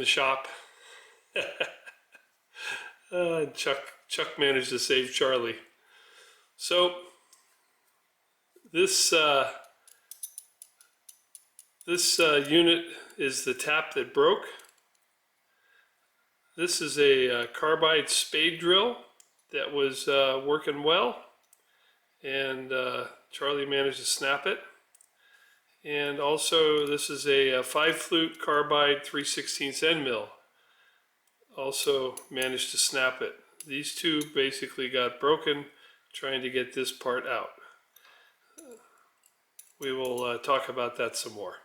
shop. Chuck managed to save Charlie. So this unit is the tap that broke. This is a carbide spade drill that was working well, and Charlie managed to snap it. And also this is a 5-flute carbide 3/16 end mill. Also managed to snap it. These two basically got broken trying to get this part out. We will talk about that some more.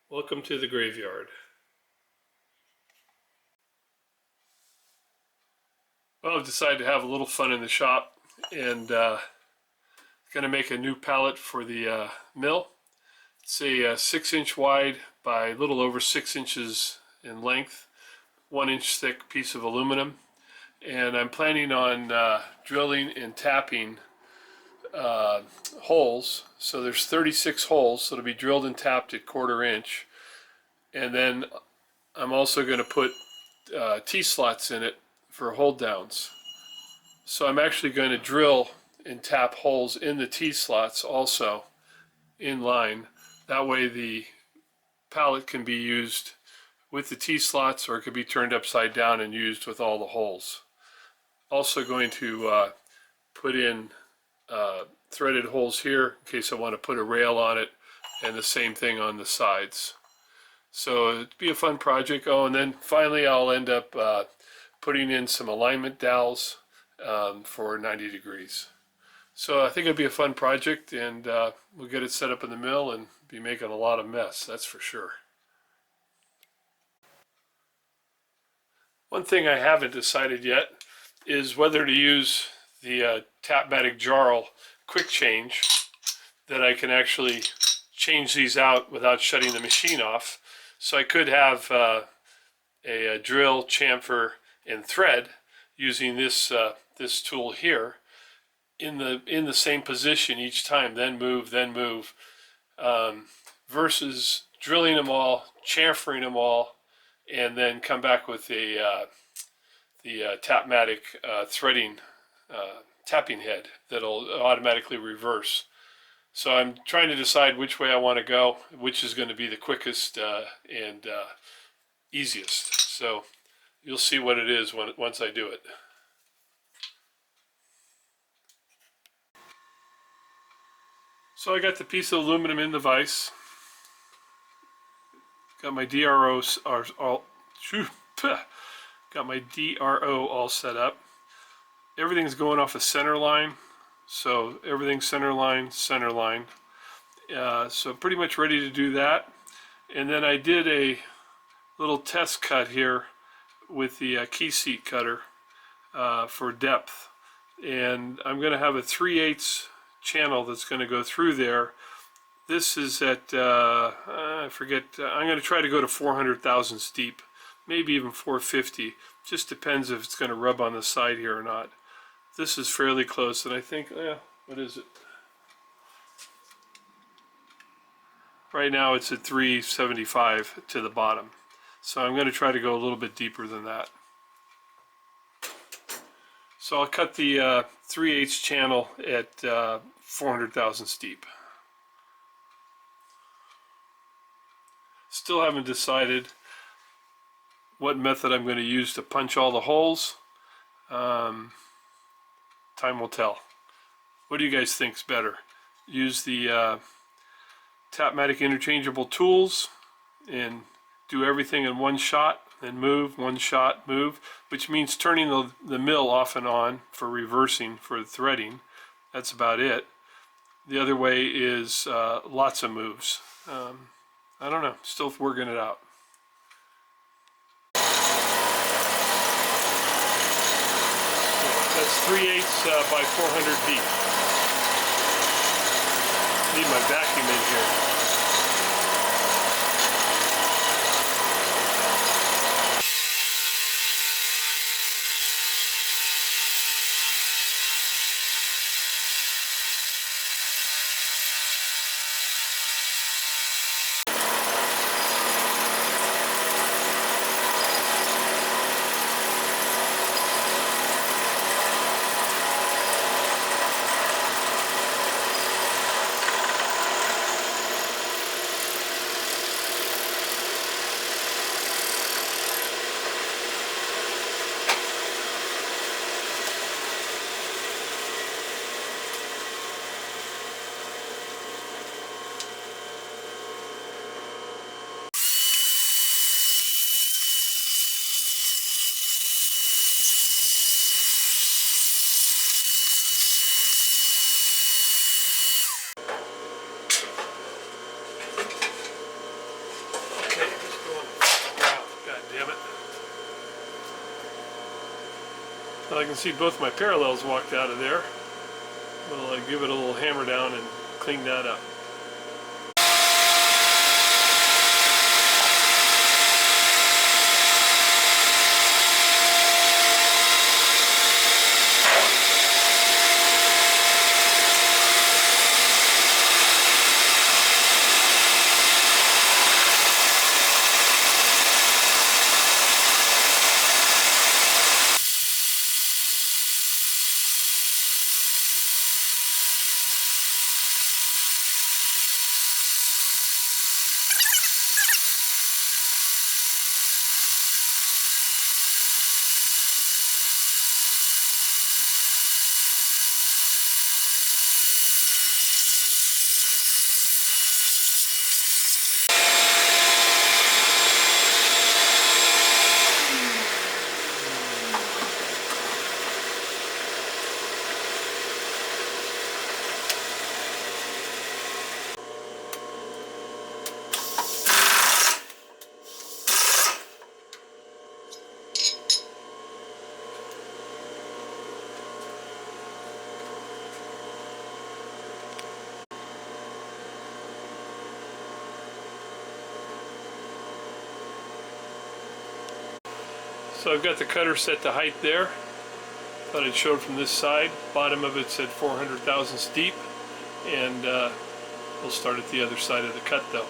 Welcome to the graveyard. Well, I've decided to have a little fun in the shop, and going to make a new pallet for the mill. It's a 6-inch wide by a little over 6 inches in length, 1-inch thick piece of aluminum, and I'm planning on drilling and tapping holes. So there's 36 holes, so it'll be drilled and tapped at 1/4 inch, and then I'm also going to put T-slots in it for hold downs. So I'm actually going to drill and tap holes in the T-slots also in line. That way the pallet can be used with the T-slots, or it could be turned upside down and used with all the holes. Also going to put in threaded holes here in case I want to put a rail on it, and the same thing on the sides. So it'd be a fun project. Oh, and then finally I'll end up putting in some alignment dowels for 90 degrees. So I think it'd be a fun project, and we'll get it set up in the mill and be making a lot of mess, that's for sure. One thing I haven't decided yet is whether to use the Tapmatic Jarl quick change, that I can actually change these out without shutting the machine off. So I could have a drill, chamfer, and thread using this this tool here in the same position each time, then move, versus drilling them all, chamfering them all, and then come back with the Tapmatic threading tapping head that'll automatically reverse. So I'm trying to decide which way I want to go, which is going to be the quickest and easiest. So you'll see what it is once I do it. So I got the piece of aluminum in the vise. Got my DRO all set up. Everything's going off a center line, so everything's center line. So pretty much ready to do that. And then I did a little test cut here with the key seat cutter for depth, and I'm going to have a 3/8 channel that's going to go through there. This is at I forget, I'm going to try to go to 400 thousandths deep, maybe even 450. Just depends if it's going to rub on the side here or not. This is fairly close, and I think, what is it? Right now it's at 375 to the bottom. So I'm going to try to go a little bit deeper than that. So I'll cut the 3/8 channel at 400 thousandths deep. Still haven't decided what method I'm going to use to punch all the holes. Time will tell. What do you guys think's better? Use the Tapmatic interchangeable tools and do everything in one shot, then move, one shot, move, which means turning the mill off and on for reversing, for threading. That's about it. The other way is lots of moves. I don't know, still working it out. That's 3/8 by 400 feet. Need my vacuum in here. Well, I can see both my parallels walked out of there. We'll give it a little hammer down and clean that up. So I've got the cutter set to height there. Thought I'd show it from this side. Bottom of it said 400 thousandths deep, and we'll start at the other side of the cut though.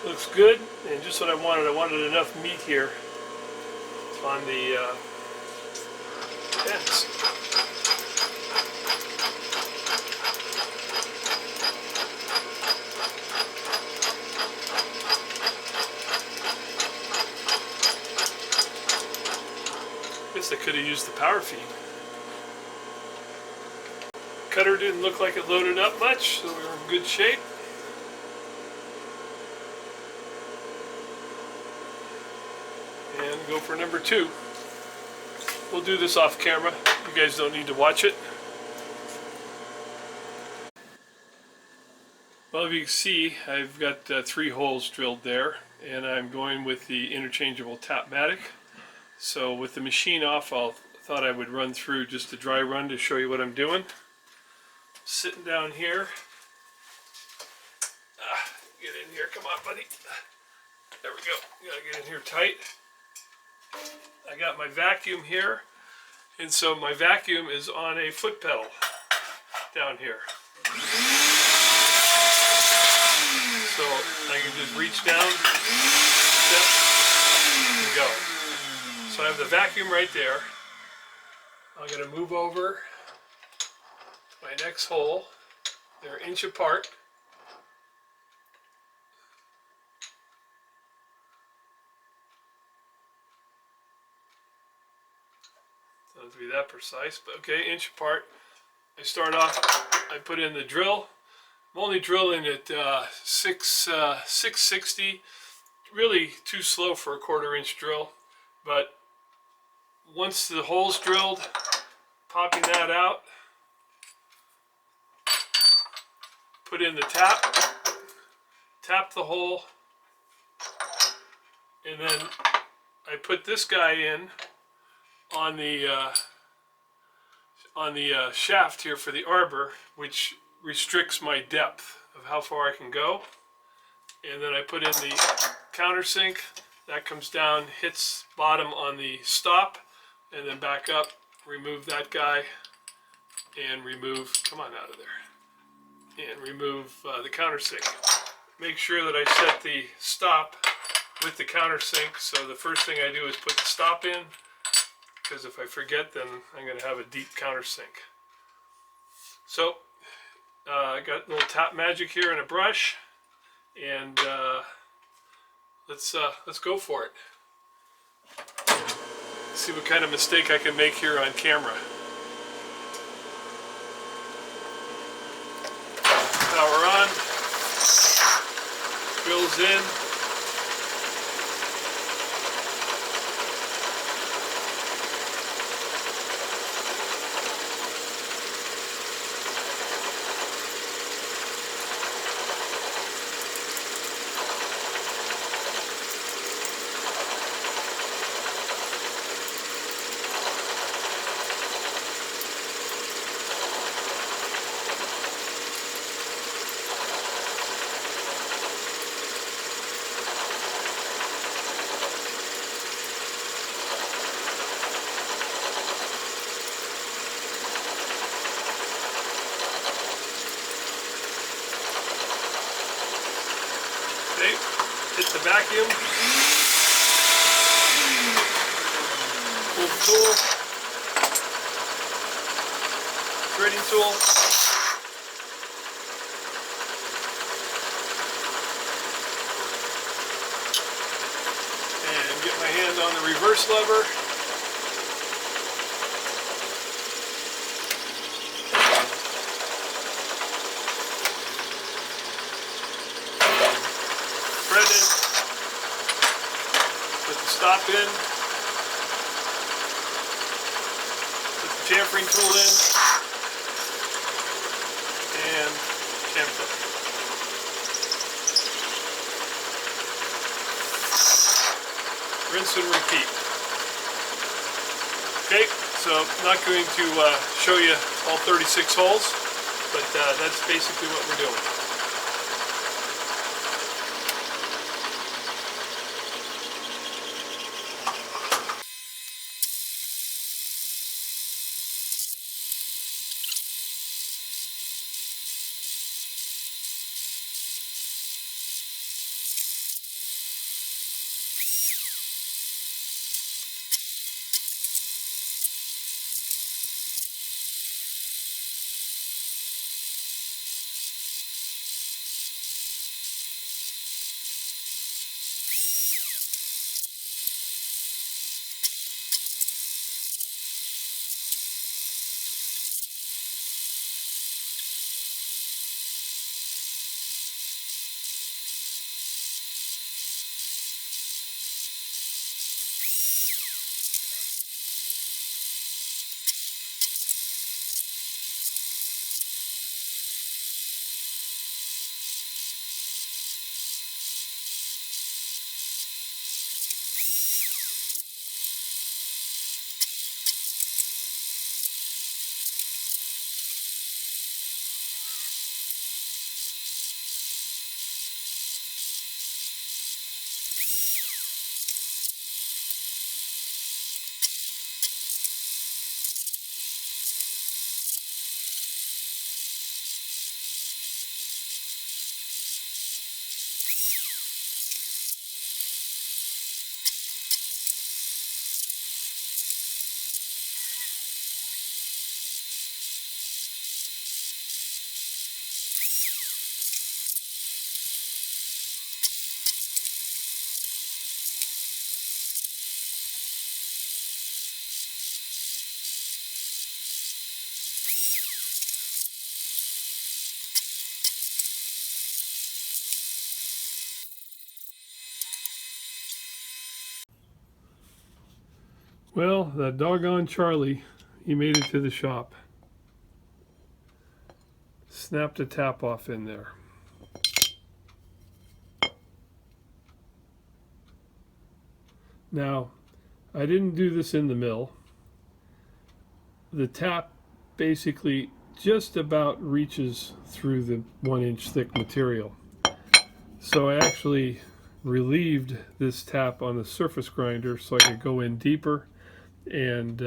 Looks good, and just what I wanted. I wanted enough meat here on the ends. Guess I could have used the power feed. Cutter didn't look like it loaded up much, so we were in good shape. And go for number 2. We'll do this off camera. You guys don't need to watch it. Well, if you can see, I've got 3 holes drilled there, and I'm going with the interchangeable Tapmatic. So with the machine off, I thought I would run through just a dry run to show you what I'm doing. Sitting down here. Get in here, come on, buddy. There we go. You gotta get in here tight. I got my vacuum here, and so my vacuum is on a foot pedal down here. So I can just reach down, step, and go. So I have the vacuum right there. I'm going to move over to my next hole. They're 1 inch apart. not to be that precise, but okay, inch apart. I start off, I put in the drill. I'm only drilling at 660. Really too slow for a 1/4 inch drill, but once the hole's drilled, popping that out, put in the tap the hole, and then I put this guy in on the shaft here for the arbor, which restricts my depth of how far I can go. And then I put in the countersink. That comes down, hits bottom on the stop, and then back up, remove that guy, and remove, come on out of there, and remove the countersink. Make sure that I set the stop with the countersink, so the first thing I do is put the stop in, because if I forget, then I'm going to have a deep countersink. So I got a little tap magic here and a brush, and let's go for it. See what kind of mistake I can make here on camera. Power on, drills in. Okay, hit the vacuum, pull the tool, threading tool, and get my hand on the reverse lever. Put the stop in, put the chamfering tool in, and chamfer. Rinse and repeat. Okay, so I'm not going to show you all 36 holes, but that's basically what we're doing. Well, that doggone Charlie, he made it to the shop. Snapped a tap off in there. Now, I didn't do this in the mill. The tap basically just about reaches through the 1-inch thick material. So I actually relieved this tap on the surface grinder so I could go in deeper and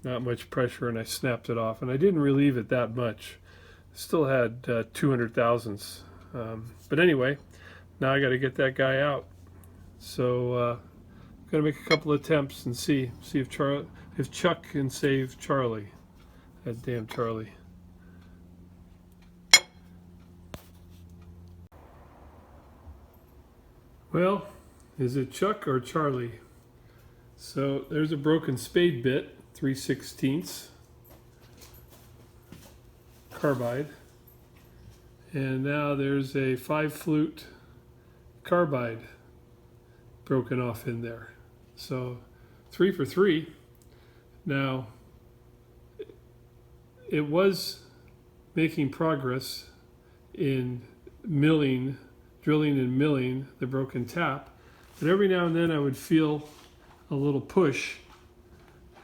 not much pressure, and I snapped it off. And I didn't relieve it that much. Still had 200 thousandths. But anyway, now I got to get that guy out. So I'm going to make a couple attempts and see if Chuck can save Charlie. That damn Charlie. Well, is it Chuck or Charlie? So there's a broken spade bit, 3/16 carbide. And now there's a 5-flute carbide broken off in there. So 3 for 3. Now, it was making progress in milling, drilling and milling the broken tap, but every now and then I would feel a little push,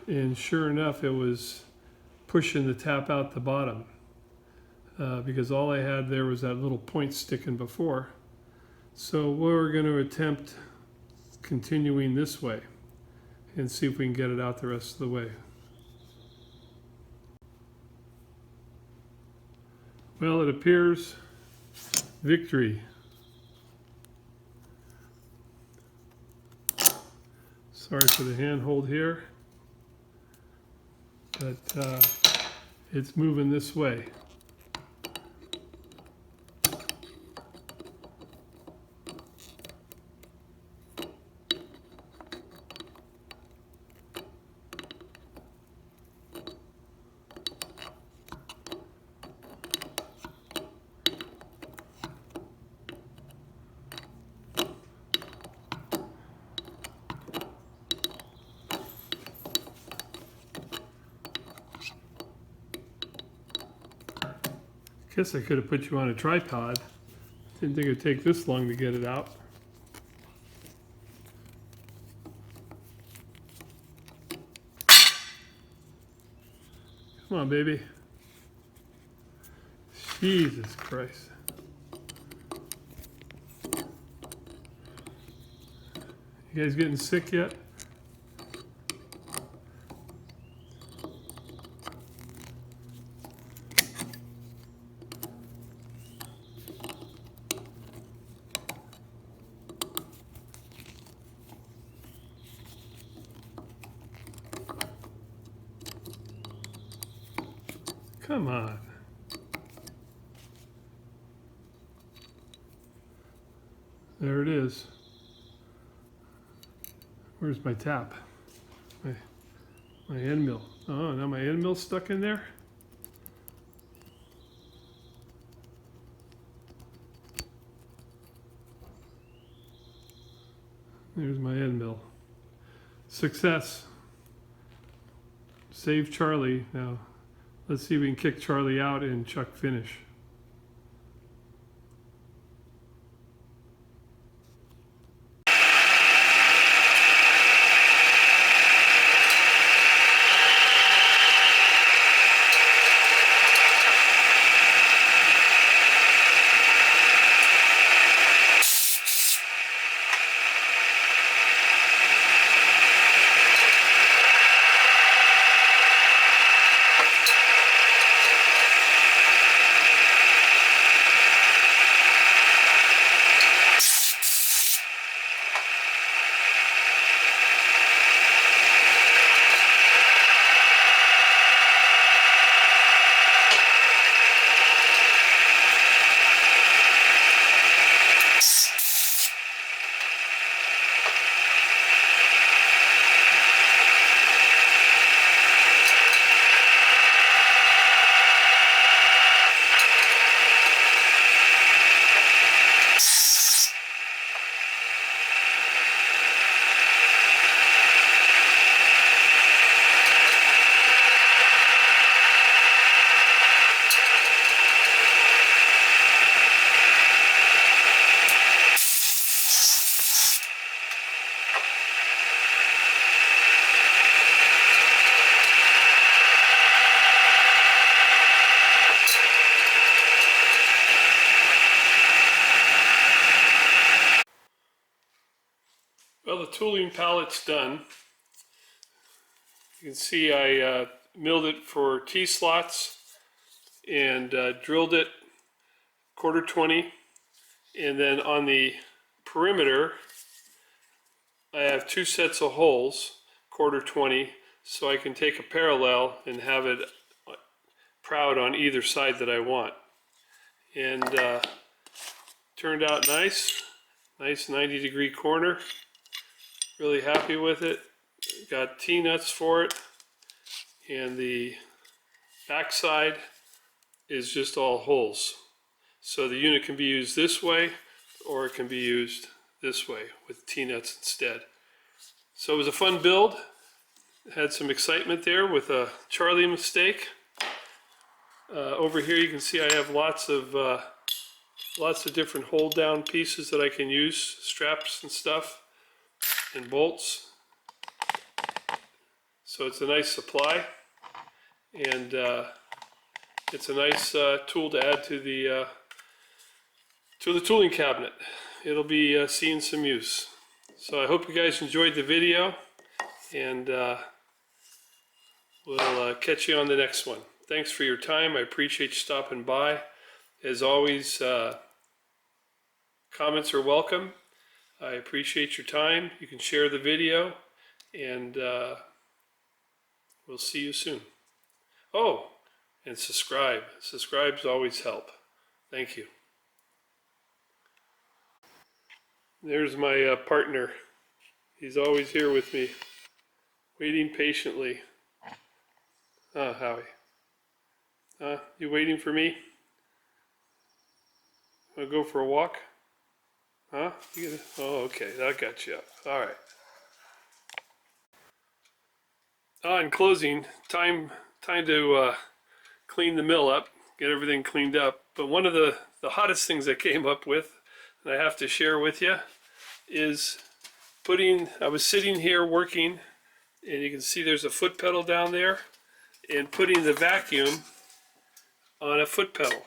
and sure enough, it was pushing the tap out the bottom, because all I had there was that little point sticking before. So we're going to attempt continuing this way and see if we can get it out the rest of the way. Well, it appears victory. Sorry for the handhold here, but it's moving this way. Guess I could have put you on a tripod. Didn't think it'd take this long to get it out. Come on, baby. Jesus Christ. You guys getting sick yet? Come on. There it is. Where's my tap? My end mill. Oh, now my end mill's stuck in there? There's my end mill. Success. Save Charlie. Now, let's see if we can kick Charlie out and Chuck finish. tooling pallet's done. You can see I milled it for T-slots and drilled it 1/4 and then on the perimeter I have 2 sets of holes 1/4 so I can take a parallel and have it proud on either side that I want. And turned out nice 90-degree corner. Really happy with it. Got T-nuts for it, and the back side is just all holes. So the unit can be used this way or it can be used this way with T-nuts instead. So it was a fun build. Had some excitement there with a Charlie mistake. Over here you can see I have lots of different hold down pieces that I can use, straps and stuff, and bolts. So it's a nice supply, and it's a nice tool to add to the tooling cabinet. It'll be seeing some use. So I hope you guys enjoyed the video, and we'll catch you on the next one. Thanks for your time. I appreciate you stopping by. As always, comments are welcome. I appreciate your time. You can share the video, and we'll see you soon. Oh, and subscribe. Subscribes always help. Thank you. There's my partner. He's always here with me, waiting patiently. Howie. You waiting for me? Wanna go for a walk? Huh? Oh, okay. That got you up. All right. In closing, time to clean the mill up, get everything cleaned up. But one of the hottest things I came up with, and I have to share with you, is I was sitting here working, and you can see there's a foot pedal down there, and putting the vacuum on a foot pedal.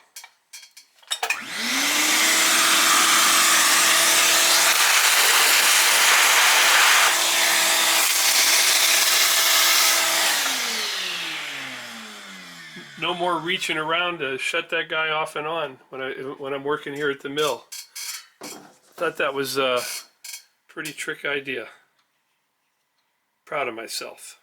No more reaching around to shut that guy off and on when I'm working here at the mill. Thought that was a pretty trick idea. Proud of myself.